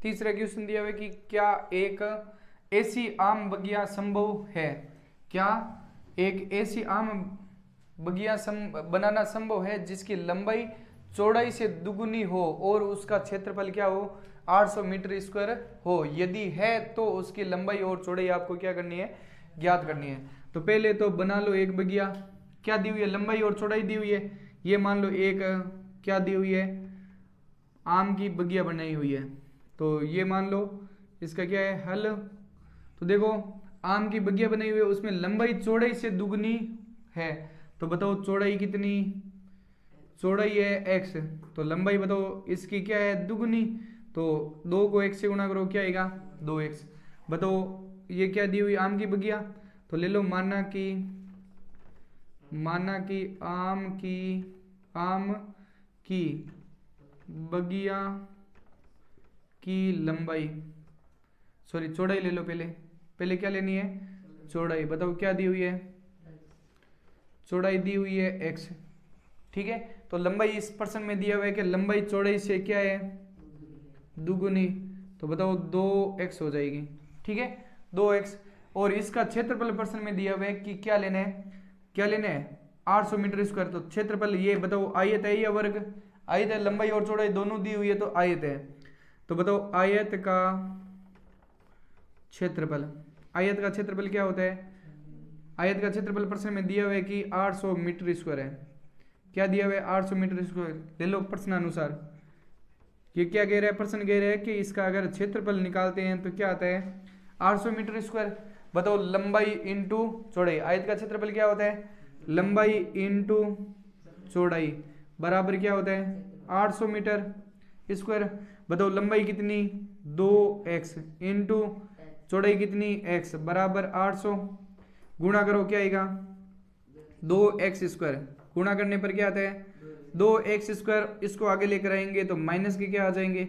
तीसरा क्वेश्चन दिया हुआ है कि क्या एक ऐसी आम बगिया संभव है, क्या एक ऐसी आम बगिया बनाना संभव है जिसकी लंबाई चौड़ाई से दुगुनी हो और उसका क्षेत्रफल क्या हो 800 मीटर स्क्वायर हो। यदि है तो उसकी लंबाई और चौड़ाई आपको क्या करनी है, ज्ञात करनी है। तो पहले तो बना लो एक बगिया, क्या दी हुई है, लंबाई और चौड़ाई दी हुई है। ये मान लो एक क्या दी हुई है, आम की बगिया बनाई हुई है। तो ये मान लो इसका क्या है हल। तो देखो आम की बगिया बनाई हुई है, उसमें लंबाई चौड़ाई से दुगनी है। तो बताओ चौड़ाई कितनी, चौड़ाई है x, तो लंबाई बताओ इसकी क्या है दुगनी। तो 2 को x से गुणा करो, क्या आएगा 2x। बताओ ये क्या दी हुई आम की बगिया। तो ले लो माना कि आम की बगिया की लंबाई, सॉरी चौड़ाई ले लो, पहले क्या लेनी है चौड़ाई। बताओ क्या दी हुई है, चौड़ाई दी हुई है x, ठीक है। तो लंबाई इस प्रश्न में दिया हुआ है कि लंबाई चौड़ाई से क्या है दुगुनी। तो बताओ 2x हो जाएगी, ठीक है 2x। और इसका क्षेत्रफल प्रश्न में दिया हुआ है कि क्या लेना है 800 मीटर स्क्वायर। तो क्षेत्रफल ये बताओ आयत है या वर्ग, आयत है, लंबाई और चौड़ाई दोनों दी हुई है तो आयत है। तो बताओ आयत का क्षेत्रफल क्या होता है, आयत का क्षेत्रफल प्रश्न में दिया हुआ है कि 800 मीटर स्क्वायर है। क्या दिया हुआ है 800 मीटर स्क्वायर, ले लो प्रश्नानुसार। ये क्या कह रहा है, प्रश्न कह रहा है कि इसका अगर क्षेत्रफल निकालते हैं तो क्या आता है 800 मीटर स्क्वायर। बताओ लंबाई इंटू चौड़ाई, आयत का क्षेत्रफल क्या होता है लंबाई इंटू चौड़ाई बराबर क्या होता है 800 मीटर स्क्वायर। बताओ लंबाई कितनी 2x इंटू चौड़ाई कितनी x बराबर 800, गुणा करो क्या आएगा 2x स्क्वायर, गुणा करने पर क्या आता है 2x स्क्वायर। इसको आगे लेकर आएंगे तो माइनस के क्या आ जाएंगे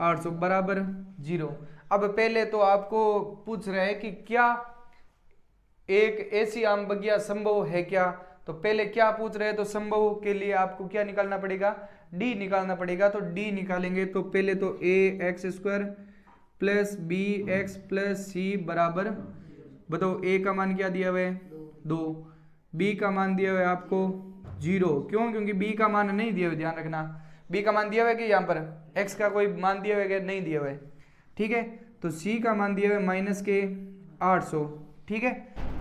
800 बराबर 0। अब पहले तो आपको पूछ रहा है कि क्या एक ऐसी आम बगिया संभव है क्या। तो पहले क्या पूछ रहे हैं, तो संभव के लिए आपको क्या निकालना पड़ेगा d निकालना पड़ेगा। तो d निकालेंगे तो पहले तो ax square plus B X plus C बराबर, बताओ a का मान क्या दिया हुआ है 2, b का मान दिया हुआ है आपको 0। क्यों, क्योंकि b का मान नहीं दिया हुआ, ध्यान रखना b का मान दिया हुआ है कि यहाँ पर x का कोई मान दिया हुआ है नहीं दिया हुआ है, ठीक है। तो c का मान दिया हुआ है माइनस के 800, ठीक है।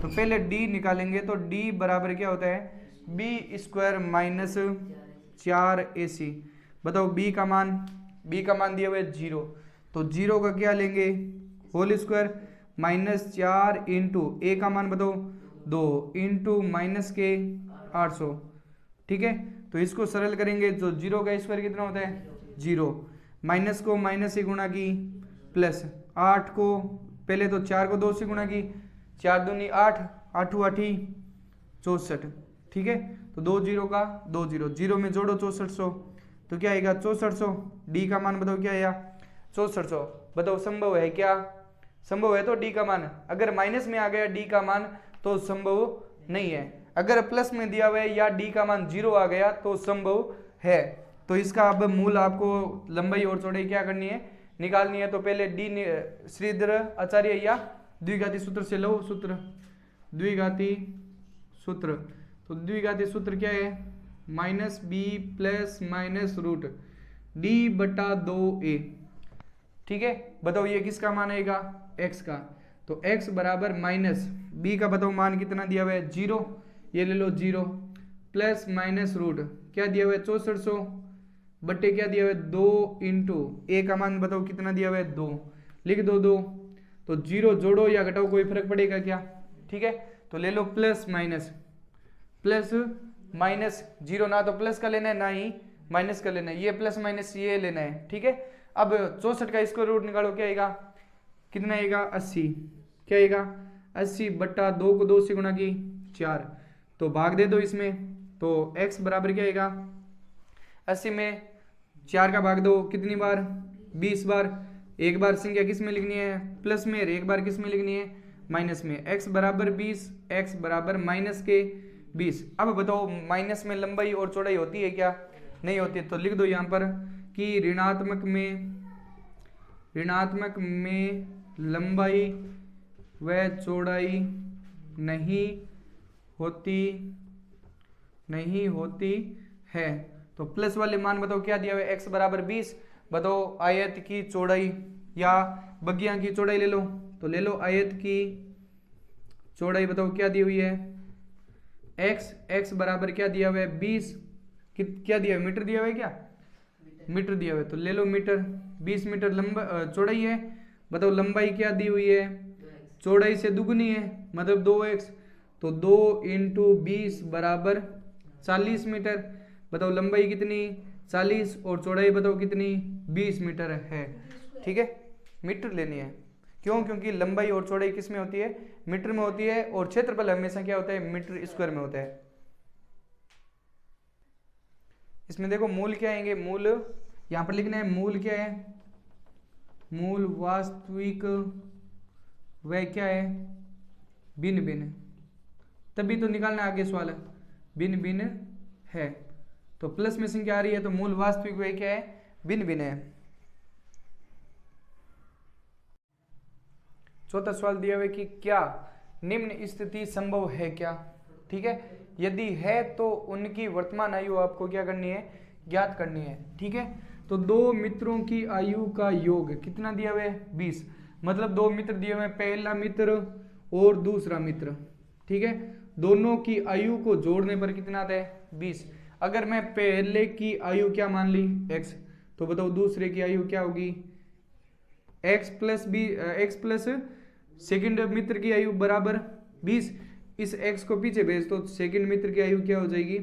तो पहले d निकालेंगे तो d बराबर क्या होता है b स्क्वायर माइनस 4ac। बताओ b का मान दिया हुआ है 0, तो 0 का क्या लेंगे होल स्क्वायर माइनस 4 इंटू ए का मान बताओ 2 इंटू माइनस के 800, ठीक है। तो इसको सरल करेंगे तो 0 का स्क्वायर कितना होता है 0, माइनस को माइनस से गुणा की प्लस 8 को पहले तो 4 को 2 से गुणा की, 4 दूनी 8, 8 8 64, ठीक है। तो 2 0 का 2 0, 0 में जोड़ो 6400, तो क्या आएगा 6400। डी का मान बताओ क्या आया 6400। बताओ संभव है क्या, संभव है तो डी का मान, अगर माइनस में आ गया डी का मान तो संभव नहीं है, अगर प्लस में दिया हुआ है या डी का मान 0 आ गया तो संभव है। तो इसका अब मूल आपको लंबाई और चौड़ाई क्या करनी है निकालनी है। तो पहले डी श्रीधर आचार्य या द्विघाती सूत्र से लो, सूत्र द्विघाती सूत्र। तो द्विघाती सूत्र क्या है minus B plus minus root D बटा 2a, ठीक है। बताओ ये किसका मान आएगा x का, तो x बराबर माइनस b का बताओ मान कितना दिया हुआ है 0, ये ले लो 0 प्लस माइनस रूट क्या दिया हुआ है 6400 बट्टे क्या दिया हुआ है 2 इंटू a का मान बताओ कितना दिया हुआ है 2, लिख दो 2। तो 0 जोड़ो या घटाओ कोई फर्क पड़ेगा क्या, ठीक है। तो ले लो प्लस माइनस 0, ना तो प्लस का लेना है ना ही माइनस का लेना है, ये प्लस माइनस ये लेना है, ठीक है। अब 64 का स्क्वायर रूट निकालो, क्या आएगा कितना आएगा 80, क्या आएगा 80 बट्टा 2 को 2 से गुणा की 4, तो भाग दे दो इसमें। तो x बराबर क्या आएगा 80 में 4 का भाग दो कितनी बार 20 बार, एक बार संख्या किस में लिखनी है प्लस में, एक बार किस में लिखनी है माइनस में। x बराबर 20, x बराबर माइनस के 20। अब बताओ माइनस में लंबाई और चौड़ाई होती है क्या, नहीं होती। तो लिख दो यहाँ पर कि ऋणात्मक में ऋणात्मक में लंबाई व चौड़ाई नहीं होती है। तो प्लस वाले मान बताओ क्या दिया हुआ है, x बराबर 20। बताओ आयत की चौड़ाई या बगिया की चौड़ाई ले लो, तो ले लो आयत की चौड़ाई बताओ क्या दी हुई है, x बराबर क्या दिया हुआ है 20, क्या दिया है मीटर दिया हुआ है, क्या मीटर दिया हुआ है, तो ले लो मीटर, 20 मीटर लंबा चौड़ाई है। बताओ लंबाई क्या दी हुई है, चौड़ाई से दुगनी है मतलब 2x, तो 2 × 20 बराबर 40 मीटर। बताओ लंबाई कितनी 40 और चौड़ाई बताओ कितनी 20 मीटर है। ठीक है, मीटर लेनी है, क्यों, क्योंकि लंबाई और चौड़ाई किस में होती है, मीटर में होती है, और क्षेत्रफल हमेशा क्या होता है, मीटर स्क्वायर में होता है। इसमें देखो मूल क्या आएंगे, मूल यहां पर लिखना है, मूल क्या है, मूल वास्तविक वह क्या है भिन्न भिन्न, तभी तो निकालना आगे सवाल, भिन्न भिन्न है, तो प्लस में संख्या आ रही है तो मूल वास्तविक वह क्या है, भिन्न भिन्न है। चौथा सवाल दिया हुआ है कि क्या निम्न स्थिति संभव है क्या। ठीक है, यदि है तो उनकी वर्तमान आयु आपको क्या करनी है, ज्ञात करनी है। ठीक है, तो दो मित्रों की आयु का योग कितना दिया हुआ है 20, मतलब दो मित्र दिए हुए हैं, पहला मित्र और दूसरा मित्र। ठीक है, दोनों की आयु को जोड़ने पर कितना आता है 20। अगर मैं पहले की आयु क्या मान ली x, तो बताओ दूसरे की आयु क्या होगी x प्लस सेकंड मित्र की आयु बराबर 20। इस x को पीछे भेज तो सेकंड मित्र की आयु क्या हो जाएगी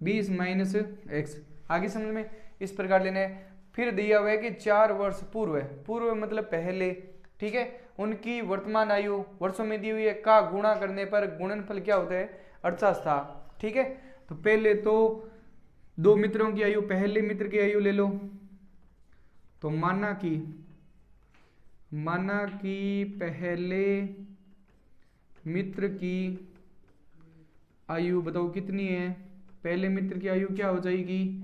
20 माइनस x। आगे समझ में इस प्रकार लेना है। फिर दिया हुआ है कि 4 वर्ष पूर्व, पूर्व मतलब पहले, ठीक है, उनकी वर्तमान आयु वर्षों में दी हुई है, का गुणा करने पर गुणनफल क्या होता है 48 था। ठीक है, तो पहले तो दो मित्रों की आयु, पहले मित्र की आयु ले लो, तो माना कि पहले मित्र की आयु बताओ कितनी है, पहले मित्र की आयु क्या हो जाएगी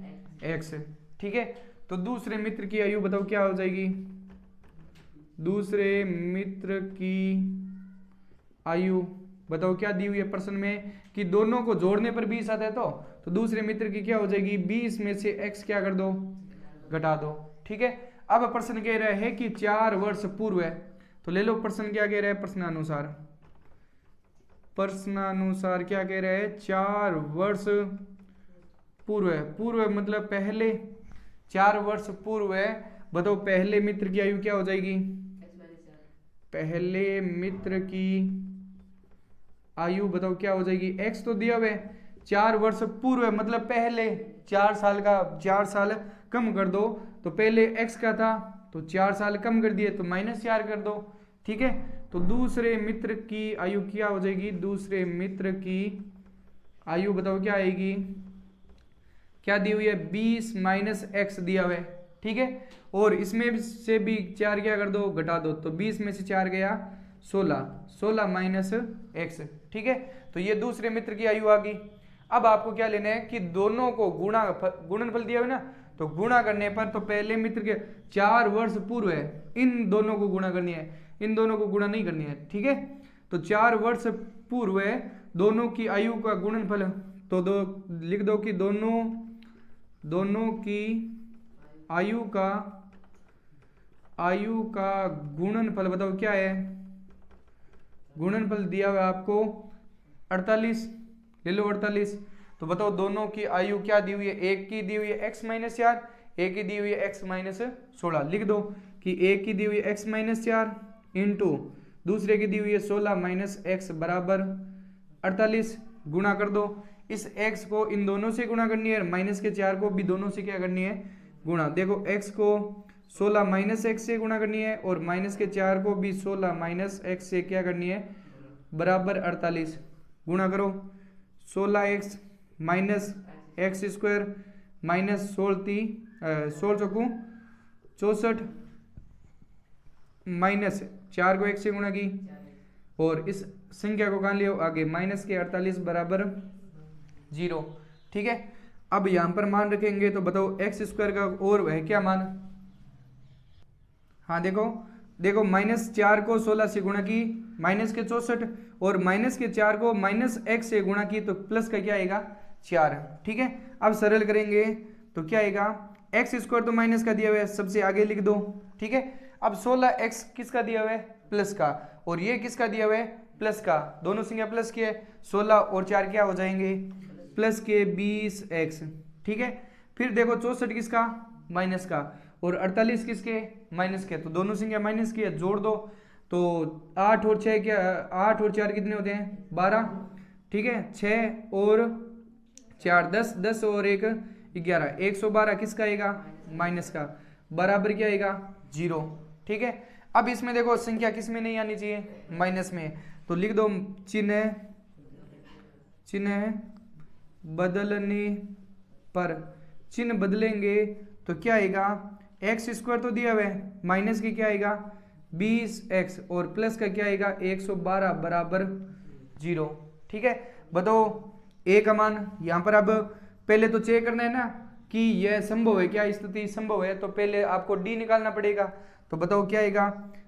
x। ठीक है, तो दूसरे मित्र की आयु बताओ क्या हो जाएगी, दूसरे मित्र की आयु बताओ क्या दी हुई है प्रश्न में कि दोनों को जोड़ने पर 20 आता है, तो दूसरे मित्र की क्या हो जाएगी 20 में से x क्या कर दो, घटा दो। ठीक है, अब प्रश्न कह रहा है कि 4 वर्ष पूर्व है, तो ले लो प्रश्न क्या कह रहा है, प्रश्नानुसार क्या कह रहा है 4 वर्ष पूर्व है, पूर्व मतलब पहले, 4 वर्ष पूर्व है। बताओ पहले मित्र की आयु क्या हो जाएगी, पहले मित्र की आयु बताओ क्या हो जाएगी, x तो दिया हुआ है, 4 वर्ष पूर्व है मतलब पहले 4 साल का 4 साल कम कर दो, तो पहले x का था तो 4 साल कम कर दिए तो -4 कर दो। ठीक है, तो दूसरे मित्र की आयु क्या हो जाएगी, दूसरे मित्र की आयु बताओ क्या आएगी, क्या दी हुई है 20 माइनस x दिया हुआ है। ठीक है, और इसमें से भी 4 क्या कर दो, घटा दो, तो 20 में से 4 गया 16 माइनस x। ठीक है, तो ये दूसरे मित्र की आयु आ गई। अब आपको क्या लेना है कि दोनों को गुणनफल दिया हुआ ना, तो गुणा करने पर तो पहले मित्र के 4 वर्ष पूर्व है, इन दोनों को गुणा करनी है, इन दोनों को गुणा नहीं करनी है। ठीक है, तो 4 वर्ष पूर्व है दोनों की आयु का गुणनफल, तो लिख दो कि दोनों की आयु का गुणनफल बताओ क्या है, गुणनफल दिया हुआ आपको 48, ले लो 48। तो बताओ दोनों की आयु क्या दी हुई है, एक की दी हुई है x माइनस 4, एक की दी हुई है x माइनस 16। लिख दो कि एक की दी हुई है x माइनस 4 इंटू दूसरे की दी हुई है 16 माइनस x बराबर 48, गुणा कर दो। इस x को इन दोनों से गुणा करनी है, माइनस के 4 को भी दोनों से क्या करनी है गुणा। देखो x को 16 माइनस x से गुणा करनी है और माइनस के 4 को भी 16 माइनस x से क्या करनी है बराबर 48, गुणा करो। 16x minus x square minus 16 चौकू 64 minus 4 को 1 से गुणा की और इस संख्या को कहाँ लिया आगे माइनस के 48 बराबर 0। ठीक है, अब यहाँ पर मान रखेंगे तो बताओ एक्स स्क्वायर का और वह क्या मान, हाँ देखो देखो, -4 को 16 से गुणा की माइनस के 64, और -4 को -x से गुणा की तो प्लस का क्या आएगा 4। ठीक है, अब सरल करेंगे तो क्या आएगा, x² तो माइनस का दिया हुआ है, सबसे आगे लिख दो। ठीक है, अब 16x किसका दिया हुआ है, प्लस का, और ये किसका दिया हुआ है, प्लस का, दोनों संख्या प्लस की है, 16 और 4 क्या हो जाएंगे, प्लस के 20x। ठीक है, फिर देखो 64 किसका, माइनस का, और 48 किसके, माइनस के, तो दोनों संख्या माइनस की है, जोड़ दो तो 8 और 6 क्या, 8 और 4 कितने होते हैं, 12। ठीक है, 6 और 4 10, 10 और 1 11, 112 किसका आएगा, माइनस का, बराबर क्या आएगा 0। ठीक है, अब इसमें देखो संख्या किस में नहीं आनी चाहिए, माइनस में, तो लिख दो चिन्ह बदलने पर, चिन्ह बदलेंगे तो क्या आएगा, x² तो दिया हुआ है, माइनस की क्या आएगा 20x, और प्लस का क्या आएगा 112 बराबर 0। ठीक है, बताओ a का मान यहाँ पर, अब पहले तो चेक करना है ना कि यह संभव है, क्या स्थिति संभव है, तो पहले आपको d निकालना पड़ेगा। तो बताओ क्या आएगा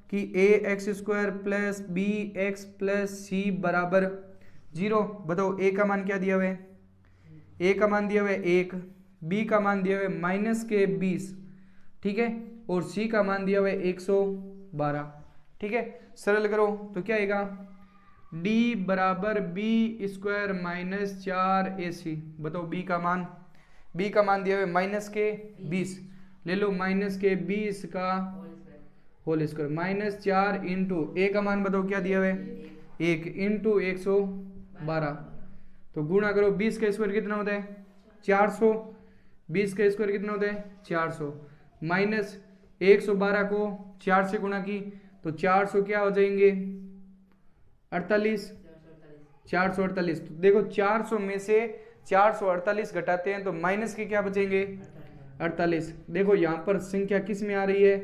कि ax² plus bx plus c बराबर 0। बताओ a का मान क्या दिया हुआ है, a का मान दिया हुआ है 1, b का मान दिया हुआ है माइनस के 20, ठीक है, और c का मान दिया हुआ है 112। ठीक है, सरल करो तो क्या आएगा, d बराबर b² माइनस 4ac। बताओ b का मान दिया हुआ है माइनस के 20, ले लो माइनस के 20 का होल स्क्वायर, -4 इंटू a का मान बताओ क्या दिया हुआ है 1 इंटू 112, तो गुणा करो, 20 का स्क्वायर कितना होता है 400, 20 का स्क्वायर कितना होता है 400, माइनस 112 को 4 से गुणा की तो 400 क्या हो जाएंगे 48, 448। तो देखो 400 में से 448 घटाते हैं तो माइनस के क्या बचेंगे 48। देखो यहाँ पर संख्या किस में आ रही है,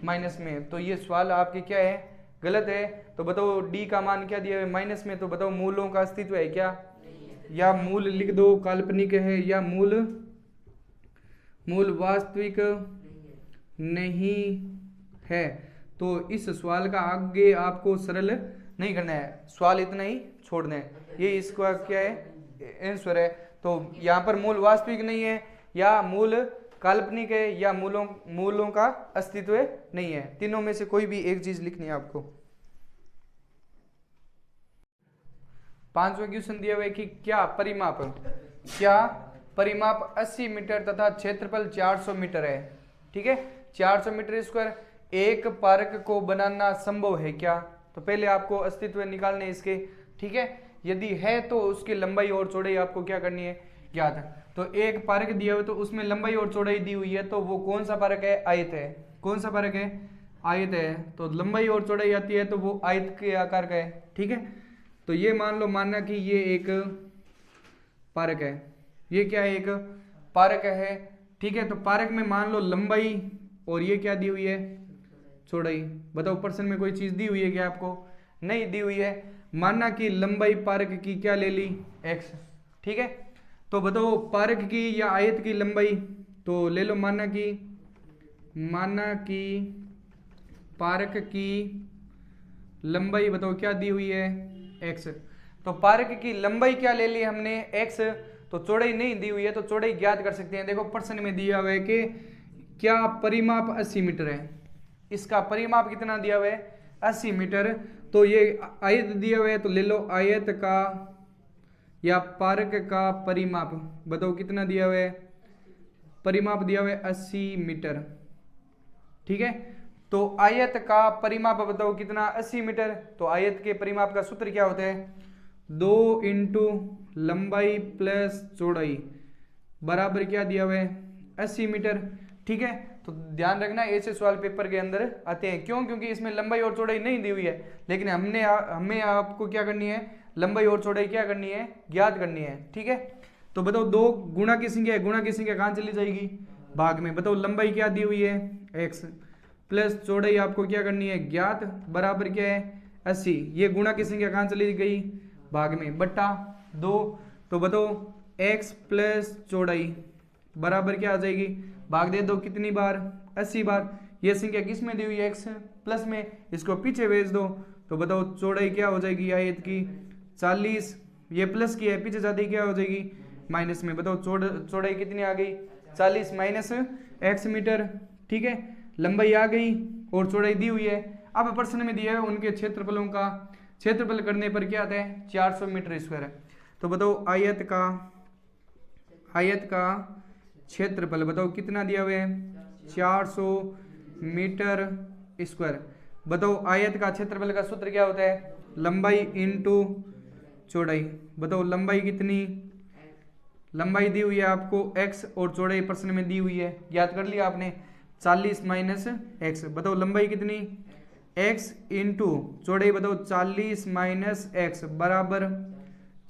माइनस में, तो ये सवाल आपके क्या है, गलत है। तो बताओ d का मान क्या दिया है माइनस में, तो बताओ मूलों का अस्तित्व है क्या, या मूल लिख दो काल्पनिक है, या मूल वास्तविक नहीं है। तो इस सवाल का आगे आपको सरल नहीं करना है, सवाल इतना ही छोड़ना है, ये इसका क्या है आंसर है। तो यहाँ पर मूल वास्तविक नहीं है, या मूल काल्पनिक है, या मूलों का अस्तित्व नहीं है, तीनों में से कोई भी एक चीज लिखनी है आपको। 5वां क्वेश्चन दिया हुआ है कि क्या परिमाप 80 मीटर तथा क्षेत्रफल 400 मीटर है। ठीक है, 400 मीटर स्क्वायर एक पार्क को बनाना संभव है क्या, तो पहले आपको अस्तित्व निकालने इसके। ठीक है, यदि है तो उसकी लंबाई और चौड़ाई आपको क्या करनी है, ज्ञात। तो एक पार्क दिया हुआ तो उसमें लंबाई और चौड़ाई दी हुई है, तो वो कौन सा पार्क है, आयत है। कौन सा पार्क है, आयत है, तो लंबाई और चौड़ाई आती है तो वो आयत के आकार का है। ठीक है, तो ये मानना कि ये एक पार्क है, ये क्या है, एक पार्क है। ठीक है, तो पार्क में मान लो लंबाई और ये क्या दी हुई है, चौड़ाई। बताओ प्रश्न में कोई चीज दी हुई है क्या आपको, नहीं दी हुई है। मानना कि लंबाई पार्क की क्या ले ली, x। ठीक है, तो बताओ पार्क की या आयत की लंबाई, तो ले लो मानना कि पार्क की लंबाई बताओ क्या दी हुई है, x। तो पार्क की लंबाई क्या ले ली हमने, x, तो चौड़ाई नहीं दी हुई है, तो चौड़ाई ज्ञात कर सकते हैं। देखो प्रश्न में दिया हुआ है कि क्या परिमाप 80 मीटर है, इसका परिमाप कितना दिया हुआ है 80 मीटर। तो ये आयत दिया हुआ है, तो ले लो आयत का या पार्क का परिमाप, बताओ कितना दिया हुआ है, परिमाप दिया हुआ है 80 मीटर। ठीक है, तो आयत का परिमाप बताओ कितना, 80 मीटर। तो आयत के परिमाप का सूत्र क्या होता है, 2 इंटू लंबाई प्लस चौड़ाई बराबर क्या दिया हुआ है 80 मीटर। ठीक है, तो ध्यान रखना ऐसे सवाल पेपर के अंदर आते हैं, क्यों, क्योंकि इसमें लंबाई और चौड़ाई नहीं दी हुई है, लेकिन हमें आपको क्या करनी है, लंबाई और चौड़ाई क्या करनी है, ज्ञात करनी है। ठीक है, तो बताओ 2 गुणा की संख्या है, गुणा की संख्या कहाँ चली जाएगी, भाग में। बताओ लंबाई क्या दी हुई है x, प्लस चौड़ाई आपको क्या करनी है, ज्ञात, बराबर क्या है 80। ये गुणा की संख्या कहाँ चली गई, भाग में, बट्टा 2। तो बताओ x प्लस चौड़ाई बराबर क्या आ जाएगी, भाग दे दो कितनी बार, 80 बार। ये संख्या किस में दी हुई है, एक्स प्लस में, इसको पीछे भेज दो तो बताओ चौड़ाई क्या हो जाएगी आयत की 40, ये प्लस की है, पीछे जाती क्या हो जाएगी माइनस में। बताओ चौड़ाई कितनी आ गई 40 माइनस एक्स मीटर, ठीक है। लंबाई आ गई और चौड़ाई दी हुई है। अब प्रश्न में दिया है उनके क्षेत्रफलों का क्षेत्रफल करने पर क्या आता है 400 मीटर स्क्वायर है। तो बताओ आयत का क्षेत्रफल बताओ कितना दिया हुआ है 400 मीटर स्क्वायर। बताओ आयत का क्षेत्रफल का सूत्र क्या होता है, लंबाई इंटू चौड़ाई। बताओ लंबाई कितनी, लंबाई दी हुई है आपको x और चौड़ाई प्रश्न में दी हुई है, याद कर लिया आपने 40 माइनस एक्स। बताओ लंबाई कितनी x इंटू चौड़ाई, बताओ 40 माइनस एक्स बराबर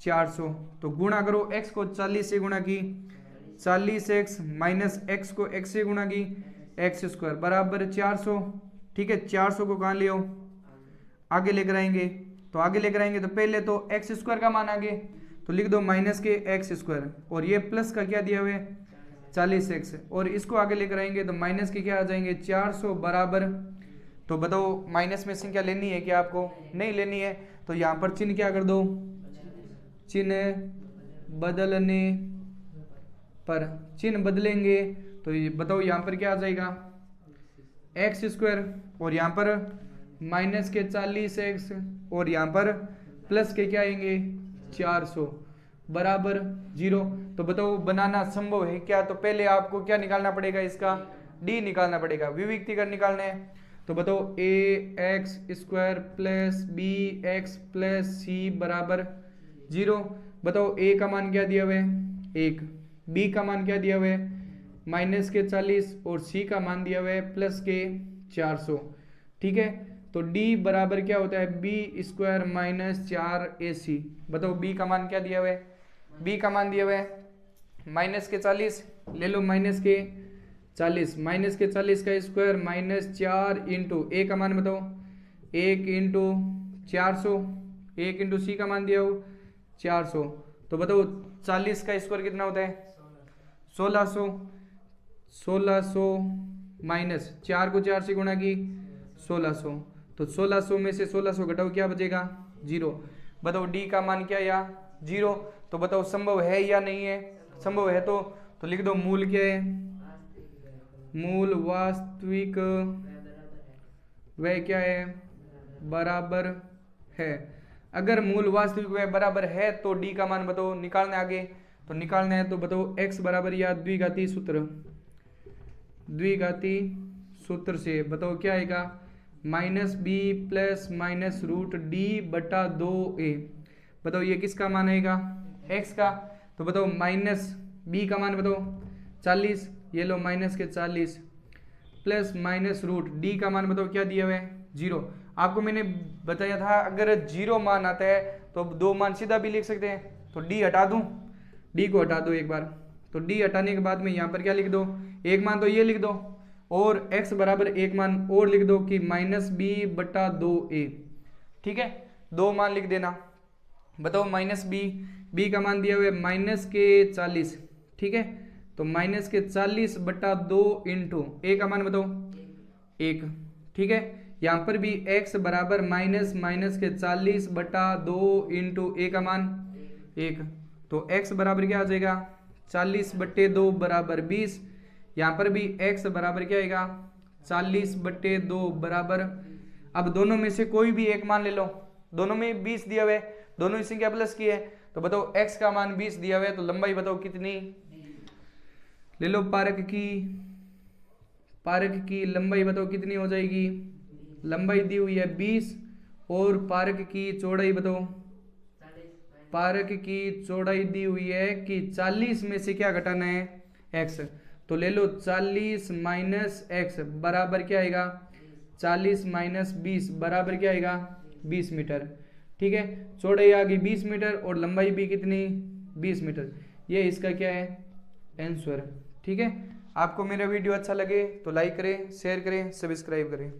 400। तो गुणा करो, x को 40 से गुणा की 40x माइनस x को x से गुणा की एक्स स्क्वायर बराबर 400, ठीक है। 400 को कहाँ ले आओ, आगे लेकर आएंगे। तो आगे लेकर आएंगे तो पहले तो एक्स स्क्वायर का मान आगे, तो लिख दो माइनस के एक्स स्क्वायर, और ये प्लस का क्या दिया हुआ है 40x, और इसको आगे लेकर आएंगे तो माइनस के क्या आ जाएंगे 400 बराबर। तो बताओ माइनस में संख्या लेनी है क्या आपको, नहीं लेनी है, तो यहाँ पर चिन्ह क्या कर दो, चिन्ह बदलने पर, चिन्ह बदलेंगे तो ये बताओ यहाँ पर क्या आ जाएगा एक्स स्क्वायर, और यहाँ पर माइनस के 40x, और यहाँ पर प्लस के क्या आएंगे 400 बराबर 0। तो बताओ बनाना संभव है क्या, तो पहले आपको क्या निकालना पड़ेगा, इसका d निकालना पड़ेगा, विविक्तिकरण निकालना है। तो बताओ ax square plus bx plus c बराबर 0। बताओ a का मान क्या दिया हुआ है 1, b का मान क्या दिया हुआ है माइनस के 40, और c का मान दिया हुआ है प्लस के 400, ठीक है। तो d बराबर क्या होता है b स्क्वायर माइनस 4ac। बताओ b का मान क्या दिया हुआ है, b का मान दिया हुआ है माइनस के 40, ले लो माइनस के 40, माइनस के 40 का स्क्वायर माइनस 4 इंटू a का मान बताओ 1 इंटू 400, 1 इंटू c का मान दिया हो 400। तो बताओ 40 का स्क्वायर कितना होता है 1600, 1600 माइनस 4 को 4 से गुणा की 1600, तो 1600 में से 1600 घटाओ क्या बचेगा 0। बताओ d का मान क्या या 0। तो बताओ संभव है या नहीं है, संभव है तो लिख दो मूल क्या है, मूल वास्तविक वह क्या है बराबर है। अगर मूल वास्तविक वह बराबर है तो d का मान बताओ निकालना है आगे, तो निकालना है तो बताओ x बराबर या द्विघाती सूत्र से बताओ क्या आएगा minus B plus minus root D बटा 2a। बताओ ये किसका मान आएगा x का। तो बताओ माइनस b का मान बताओ 40, ये लो माइनस के 40 प्लस माइनस रूट d का मान बताओ क्या दिया हुआ है 0। आपको मैंने बताया था अगर 0 मान आता है तो दो मान सीधा भी लिख सकते हैं। तो d हटा दूं, d को हटा दो एक बार, तो d हटाने के बाद में यहाँ पर क्या लिख दो, एक मान तो ये लिख दो, और x बराबर एक मान और लिख दो कि माइनस b बटा 2a, ठीक है। दो मान लिख देना। बताओ माइनस b का मान दिया हुआ है माइनस के 40, ठीक है। तो माइनस के 40 बटा 2 इंटू a का मान बताओ 1, ठीक है। यहाँ पर भी x बराबर माइनस के 40 बटा 2 इंटू a का मान 1, तो x बराबर क्या आ जाएगा 40 बट्टे 2 बराबर 20। यहाँ पर भी x बराबर क्या आएगा 40 बट्टे 2 बराबर, अब दोनों में से कोई भी एक मान ले लो, दोनों में 20 दिया हुआ है, दोनों ही संख्या प्लस की है। तो बताओ x का मान 20 दिया हुआ है, तो लंबाई बताओ कितनी, ले लो पारक की लंबाई बताओ कितनी हो जाएगी, लंबाई दी हुई है 20, और पारक की चौड़ाई बताओ, पारक की चौड़ाई दी हुई है कि 40 में से क्या घटाना है x। तो ले लो 40 माइनस एक्स बराबर क्या आएगा 40 माइनस 20 बराबर क्या आएगा 20 मीटर, ठीक है। चौड़ाई आ गई 20 मीटर और लंबाई भी कितनी 20 मीटर। ये इसका क्या है आंसर, ठीक है। आपको मेरा वीडियो अच्छा लगे तो लाइक करें, शेयर करें, सब्सक्राइब करें।